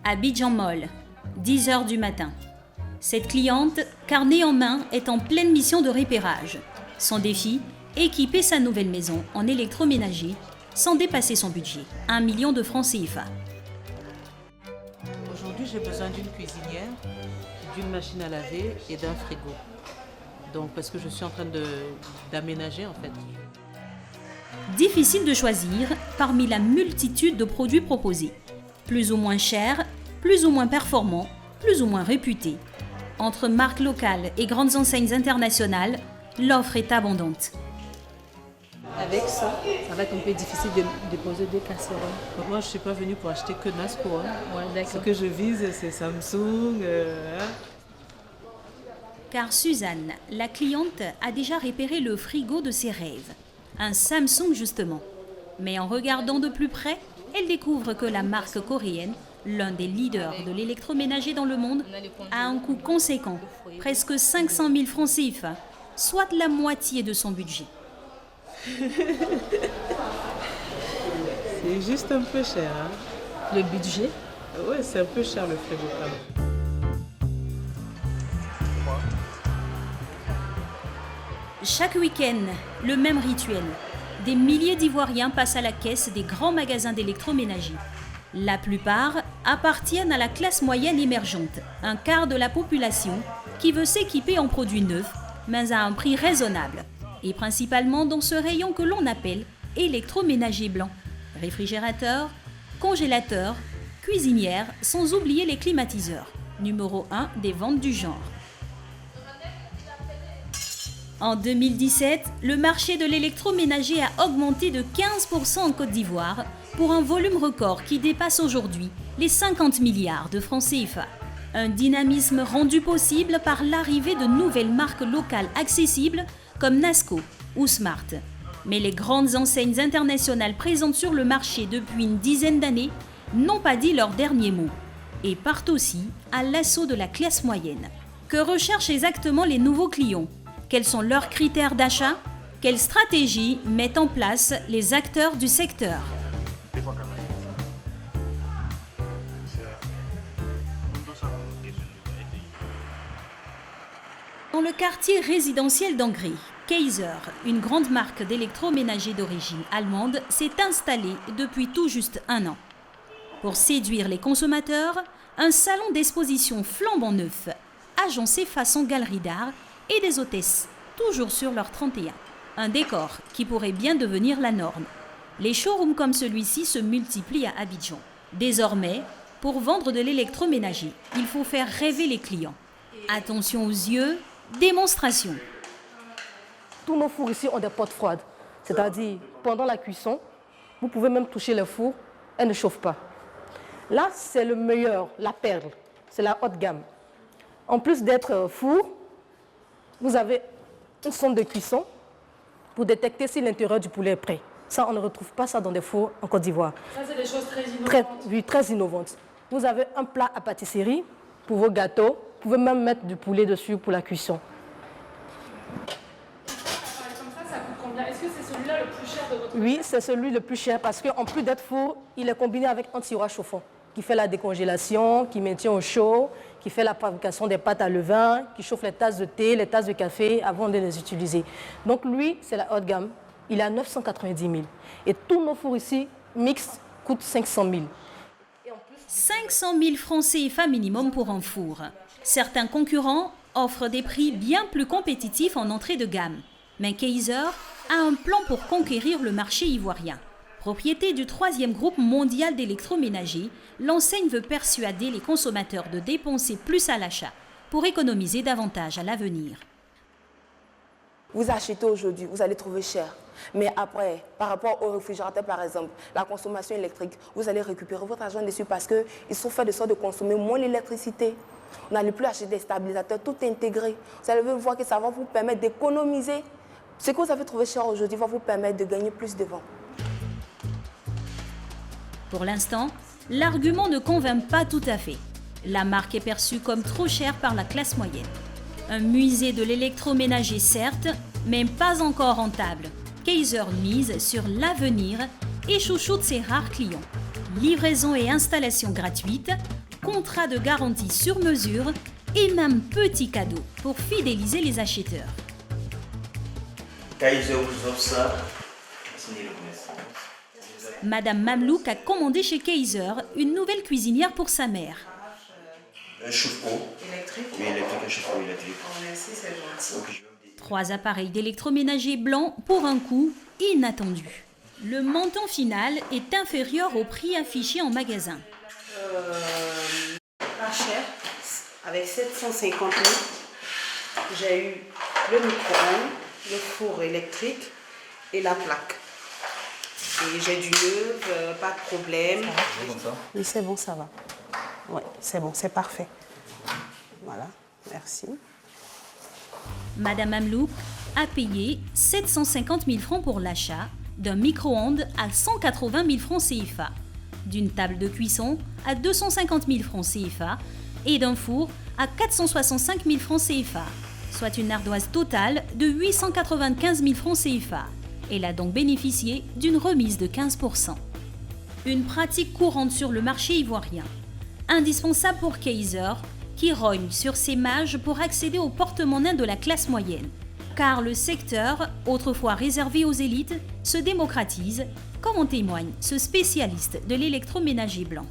Abidjan Mall, 10 h du matin. Cette cliente, carnet en main, est en pleine mission de repérage. Son défi, équiper sa nouvelle maison en électroménager sans dépasser son budget, 1 million de francs CFA. Aujourd'hui, j'ai besoin d'une cuisinière, d'une machine à laver et d'un frigo. Donc, parce que je suis en train d'aménager en fait. Difficile de choisir parmi la multitude de produits proposés. Plus ou moins chers, plus ou moins performants, plus ou moins réputés. Entre marques locales et grandes enseignes internationales, l'offre est abondante. Avec ça, ça va être un peu difficile de déposer des casseroles. Donc moi, je ne suis pas venue pour acheter que Nasco. Ouais, Ce que je vise, c'est Samsung. Car Suzanne, la cliente, a déjà repéré le frigo de ses rêves. Un Samsung justement. Mais en regardant de plus près, elle découvre que la marque coréenne, l'un des leaders de l'électroménager dans le monde, a un coût conséquent, presque 500 000 francs CFA, soit la moitié de son budget. C'est juste un peu cher. Le budget? Oui, c'est un peu cher le frigo quand même. Chaque week-end, le même rituel. Des milliers d'Ivoiriens passent à la caisse des grands magasins d'électroménager. La plupart appartiennent à la classe moyenne émergente, un quart de la population qui veut s'équiper en produits neufs, mais à un prix raisonnable. Et principalement dans ce rayon que l'on appelle électroménager blanc. Réfrigérateur, congélateur, cuisinière, sans oublier les climatiseurs. Numéro 1 des ventes du genre. En 2017, le marché de l'électroménager a augmenté de 15% en Côte d'Ivoire pour un volume record qui dépasse aujourd'hui les 50 milliards de francs CFA. Un dynamisme rendu possible par l'arrivée de nouvelles marques locales accessibles comme Nasco ou Smart. Mais les grandes enseignes internationales présentes sur le marché depuis une dizaine d'années n'ont pas dit leur dernier mot et partent aussi à l'assaut de la classe moyenne. Que recherchent exactement les nouveaux clients ? Quels sont leurs critères d'achat? Quelles stratégies mettent en place les acteurs du secteur? Dans le quartier résidentiel d'Angré, Kaiser, une grande marque d'électroménager d'origine allemande, s'est installée depuis tout juste 1 an. Pour séduire les consommateurs, un salon d'exposition flambant neuf, agencé façon galerie d'art, et des hôtesses, toujours sur leur 31. Un décor qui pourrait bien devenir la norme. Les showrooms comme celui-ci se multiplient à Abidjan. Désormais, pour vendre de l'électroménager, il faut faire rêver les clients. Attention aux yeux, démonstration. Tous nos fours ici ont des portes froides. C'est-à-dire, pendant la cuisson, vous pouvez même toucher le four, elle ne chauffe pas. Là, c'est le meilleur, la perle. C'est la haute gamme. En plus d'être four, vous avez une sonde de cuisson pour détecter si l'intérieur du poulet est prêt. Ça, on ne retrouve pas ça dans des fours en Côte d'Ivoire. Ça, c'est des choses très innovantes. Très innovantes. Vous avez un plat à pâtisserie pour vos gâteaux. Vous pouvez même mettre du poulet dessus pour la cuisson. Comme ça coûte combien? Est-ce que c'est celui-là le plus cher de votre Oui, c'est celui le plus cher parce qu'en plus d'être four, il est combiné avec un tiroir chauffant qui fait la décongélation, qui maintient au chaud, qui fait la fabrication des pâtes à levain, qui chauffe les tasses de thé, les tasses de café avant de les utiliser. Donc lui, c'est la haute gamme. Il est à 990 000. Et tous nos fours ici, mixtes, coûtent 500 000. 500 000 francs CFA minimum pour un four. Certains concurrents offrent des prix bien plus compétitifs en entrée de gamme. Mais Kaiser a un plan pour conquérir le marché ivoirien. Propriété du 3e groupe mondial d'électroménager, l'enseigne veut persuader les consommateurs de dépenser plus à l'achat pour économiser davantage à l'avenir. Vous achetez aujourd'hui, vous allez trouver cher. Mais après, par rapport au réfrigérateur par exemple, la consommation électrique, vous allez récupérer votre argent dessus parce qu'ils sont faits de sorte de consommer moins l'électricité. Vous n'allez plus acheter des stabilisateurs, tout est intégré. Vous allez voir que ça va vous permettre d'économiser. Ce que vous avez trouvé cher aujourd'hui va vous permettre de gagner plus de ventes. Pour l'instant, l'argument ne convainc pas tout à fait. La marque est perçue comme trop chère par la classe moyenne. Un musée de l'électroménager certes, mais pas encore rentable. Kaiser mise sur l'avenir et chouchoute ses rares clients. Livraison et installation gratuite, contrat de garantie sur mesure et même petits cadeaux pour fidéliser les acheteurs. Kaiser vous offre ça. Madame Mamlouk a commandé chez Kaiser une nouvelle cuisinière pour sa mère. Un chauffe-eau. Électrique? Oui, électrique, un chauffe-eau électrique. Oh, merci, c'est gentil. 3 appareils d'électroménager blancs pour un coût inattendu. Le montant final est inférieur au prix affiché en magasin. Pas cher. Avec 750 000, j'ai eu le micro-ondes, le four électrique et la plaque. Et j'ai du neuf, pas de problème. Comme ça. Oui, c'est bon, ça va. Oui, c'est bon, c'est parfait. Voilà, merci. Madame Mamlouk a payé 750 000 francs pour l'achat d'un micro-ondes à 180 000 francs CFA, d'une table de cuisson à 250 000 francs CFA et d'un four à 465 000 francs CFA, soit une ardoise totale de 895 000 francs CFA. Elle a donc bénéficié d'une remise de 15%. Une pratique courante sur le marché ivoirien, indispensable pour Kaiser, qui rogne sur ses marges pour accéder au porte-monnaie de la classe moyenne. Car le secteur, autrefois réservé aux élites, se démocratise, comme en témoigne ce spécialiste de l'électroménager blanc.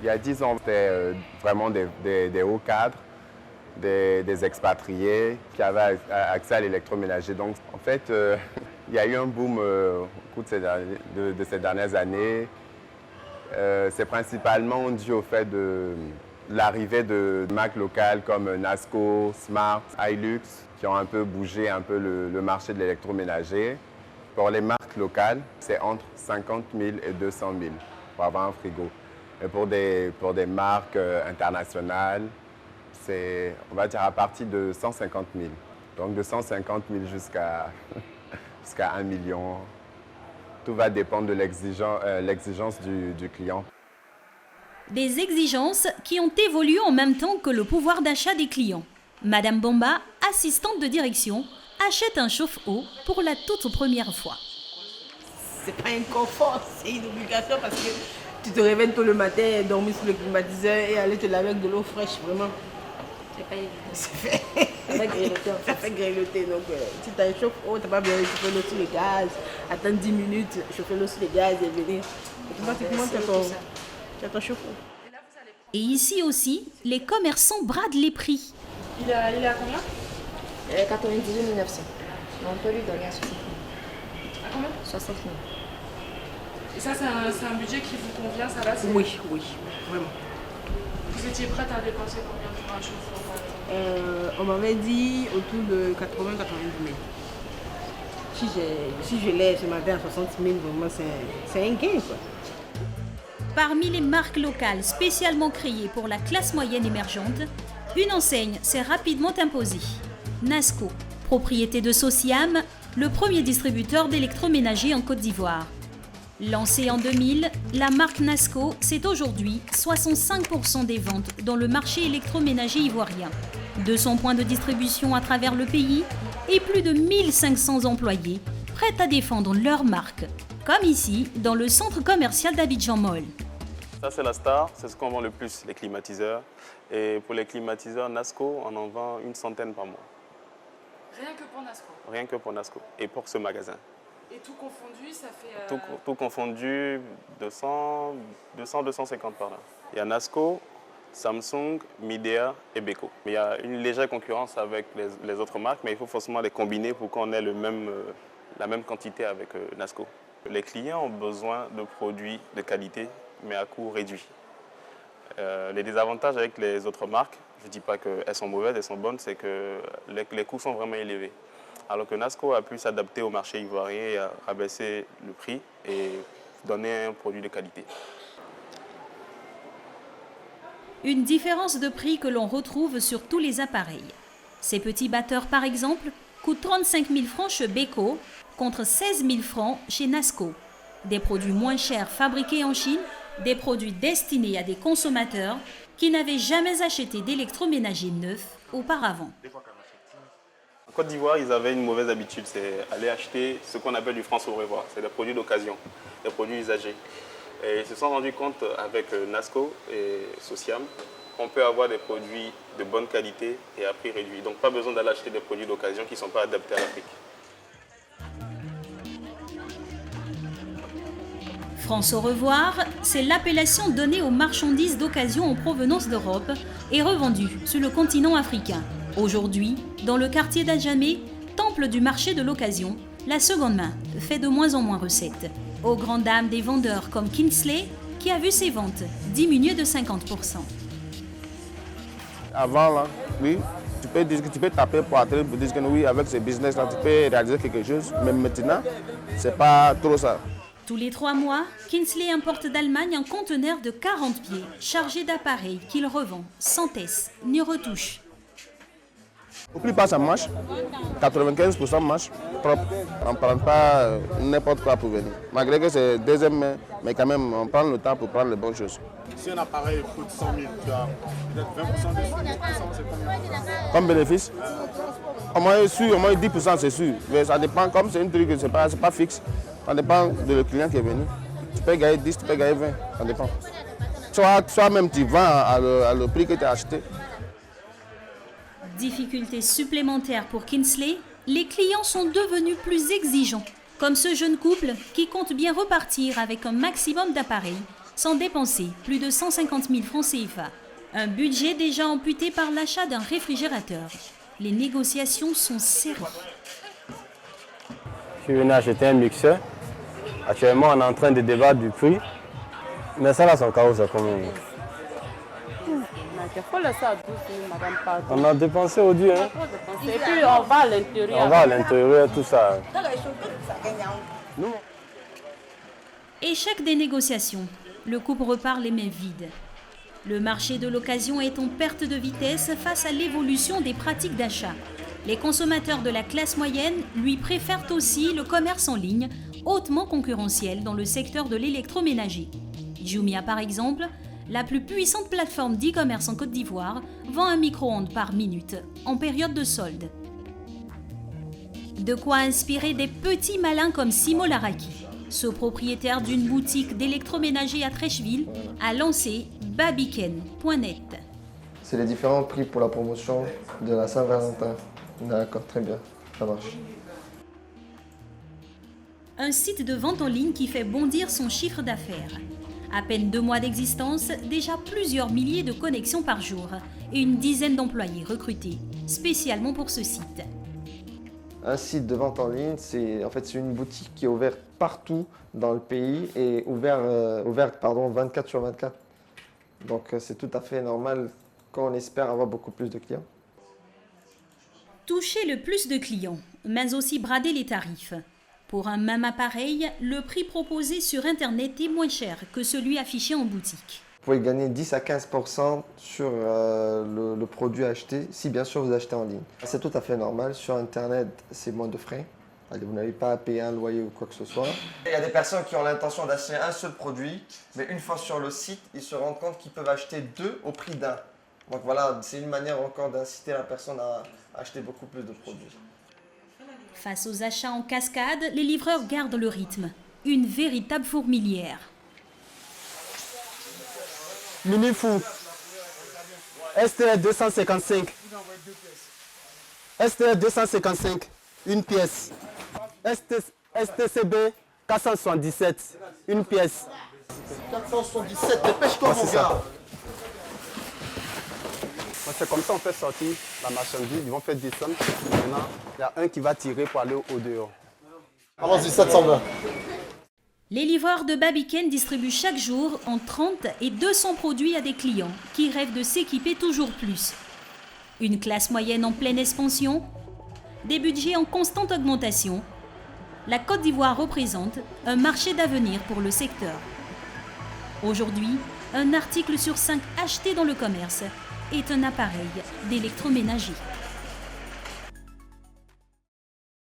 Il y a 10 ans, c'était vraiment des hauts cadres, des expatriés qui avaient accès à l'électroménager. Donc, en fait, il y a eu un boom au cours de ces dernières années. C'est principalement dû au fait de l'arrivée de marques locales comme Nasco, Smart, Hilux, qui ont un peu bougé le marché de l'électroménager. Pour les marques locales, c'est entre 50 000 et 200 000 pour avoir un frigo. Et pour des marques internationales, c'est, on va dire, à partir de 150 000. Donc de 150 000 jusqu'à 1 million. Tout va dépendre de l'exigence du client. Des exigences qui ont évolué en même temps que le pouvoir d'achat des clients. Madame Bomba, assistante de direction, achète un chauffe-eau pour la toute première fois. C'est pas un confort, c'est une obligation parce que tu te réveilles tôt le matin, dormir sous le climatiseur et aller te laver avec de l'eau fraîche, vraiment. C'est pas évident. Ça fait grelotter. Ça fait grelotter. Donc, si tu as un chauffe-eau, tu n'as pas besoin de chauffer l'eau sous le gaz, attendre 10 minutes, chauffer l'eau sous le gaz et venir. Automatiquement, tu as ton chauffe-eau. Et ici aussi, les commerçants bradent les prix. Il est à combien? 98 900. On peut lui donner à 60 000. À combien? 60 000. Et ça, c'est un budget qui vous convient, ça va? Oui, vraiment. Vous étiez prête à dépenser combien pour un chauffe-eau? On m'avait dit autour de 80-90 000. Si je l'ai ce matin à 60 000, vraiment, c'est un gain, quoi. Parmi les marques locales spécialement créées pour la classe moyenne émergente, une enseigne s'est rapidement imposée. Nasco, propriété de Sociam, le premier distributeur d'électroménager en Côte d'Ivoire. Lancée en 2000, la marque Nasco, c'est aujourd'hui 65% des ventes dans le marché électroménager ivoirien. 200 points de distribution à travers le pays et plus de 1500 employés prêts à défendre leur marque, comme ici dans le centre commercial d'Abidjan Mall. Ça, c'est la star, c'est ce qu'on vend le plus, les climatiseurs. Et pour les climatiseurs Nasco, on en vend une centaine par mois. Rien que pour Nasco? Rien que pour Nasco et pour ce magasin. Et tout confondu, ça fait... Tout confondu, 200-250 par là. Il y a Nasco, Samsung, Midea et Beko. Il y a une légère concurrence avec les autres marques, mais il faut forcément les combiner pour qu'on ait la même quantité avec Nasco. Les clients ont besoin de produits de qualité, mais à coût réduit. Les désavantages avec les autres marques, je ne dis pas qu'elles sont mauvaises, elles sont bonnes, c'est que les coûts sont vraiment élevés. Alors que Nasco a pu s'adapter au marché ivoirien et a rabaissé le prix et donner un produit de qualité. Une différence de prix que l'on retrouve sur tous les appareils. Ces petits batteurs, par exemple, coûtent 35 000 francs chez Beko contre 16 000 francs chez Nasco. Des produits moins chers fabriqués en Chine, des produits destinés à des consommateurs qui n'avaient jamais acheté d'électroménager neuf auparavant. En Côte d'Ivoire, ils avaient une mauvaise habitude, c'est aller acheter ce qu'on appelle du France au revoir. C'est des produits d'occasion, des produits usagés. Et ils se sont rendus compte avec Nasco et Sociam qu'on peut avoir des produits de bonne qualité et à prix réduit. Donc pas besoin d'aller acheter des produits d'occasion qui ne sont pas adaptés à l'Afrique. France au revoir, c'est l'appellation donnée aux marchandises d'occasion en provenance d'Europe et revendues sur le continent africain. Aujourd'hui, dans le quartier d'Adjamé, temple du marché de l'occasion, la seconde main fait de moins en moins recette. Aux grandes dames des vendeurs comme Kinsley, qui a vu ses ventes diminuer de 50%. Avant, là, oui, tu peux taper pour atteindre pour dire que oui, avec ce business-là, tu peux réaliser quelque chose. Mais maintenant, c'est pas trop ça. Tous les 3 mois, Kinsley importe d'Allemagne un conteneur de 40 pieds chargé d'appareils qu'il revend sans test ni retouche. Au plus pas ça marche, 95% marche propre. On ne prend pas n'importe quoi pour venir. Malgré que c'est deuxième main, mais quand même, on prend le temps pour prendre les bonnes choses. Si un appareil coûte 100 000, tu as peut-être 20% dessus, 10%, c'est combien? Comme bénéfice, au moins 10% c'est sûr. Mais ça dépend, comme c'est un truc, c'est pas fixe. Ça dépend du client qui est venu. Tu peux gagner 10, tu peux gagner 20, ça dépend. Soit même tu vends à le prix que tu as acheté. Difficulté supplémentaire pour Kinsley, les clients sont devenus plus exigeants, comme ce jeune couple qui compte bien repartir avec un maximum d'appareils, sans dépenser plus de 150 000 francs CFA. Un budget déjà amputé par l'achat d'un réfrigérateur. Les négociations sont serrées. Je suis venu acheter un mixeur. Actuellement, on est en train de débattre du prix. Mais ça, là, son carreau, c'est combien? On a dépensé au Dieu. Hein? Et puis on va à l'intérieur. On va à l'intérieur, tout ça. Échec des négociations. Le couple repart les mains vides. Le marché de l'occasion est en perte de vitesse face à l'évolution des pratiques d'achat. Les consommateurs de la classe moyenne lui préfèrent aussi le commerce en ligne, hautement concurrentiel dans le secteur de l'électroménager. Jumia, par exemple, la plus puissante plateforme d'e-commerce en Côte d'Ivoire, vend un micro-ondes par minute en période de solde. De quoi inspirer des petits malins comme Simo Laraki. Ce propriétaire d'une boutique d'électroménager à Trècheville a lancé babiken.net. C'est les différents prix pour la promotion de la Saint-Valentin. D'accord, très bien, ça marche. Un site de vente en ligne qui fait bondir son chiffre d'affaires. À peine 2 mois d'existence, déjà plusieurs milliers de connexions par jour et une dizaine d'employés recrutés, spécialement pour ce site. Un site de vente en ligne, c'est une boutique qui est ouverte partout dans le pays et ouverte 24 sur 24. Donc c'est tout à fait normal qu'on espère avoir beaucoup plus de clients. Toucher le plus de clients, mais aussi brader les tarifs. Pour un même appareil, le prix proposé sur Internet est moins cher que celui affiché en boutique. Vous pouvez gagner 10 à 15% sur le produit acheté, si bien sûr vous achetez en ligne. C'est tout à fait normal. Sur Internet, c'est moins de frais. Vous n'avez pas à payer un loyer ou quoi que ce soit. Il y a des personnes qui ont l'intention d'acheter un seul produit, mais une fois sur le site, ils se rendent compte qu'ils peuvent acheter 2 au prix d'un. Donc voilà, c'est une manière encore d'inciter la personne à acheter beaucoup plus de produits. Face aux achats en cascade, les livreurs gardent le rythme. Une véritable fourmilière. Mini-fou. STR 255. STR 255. Une pièce. STCB 477. Une pièce. 477, dépêche-toi mon gars. C'est comme ça on fait sortir la marchandise, ils vont faire descendre. Maintenant, il y a un qui va tirer pour aller au dehors. Allons-y, 720. Les livreurs de Babiken distribuent chaque jour entre 30 et 200 produits à des clients qui rêvent de s'équiper toujours plus. Une classe moyenne en pleine expansion, des budgets en constante augmentation. La Côte d'Ivoire représente un marché d'avenir pour le secteur. Aujourd'hui, un article sur 5 acheté dans le commerce est un appareil d'électroménager.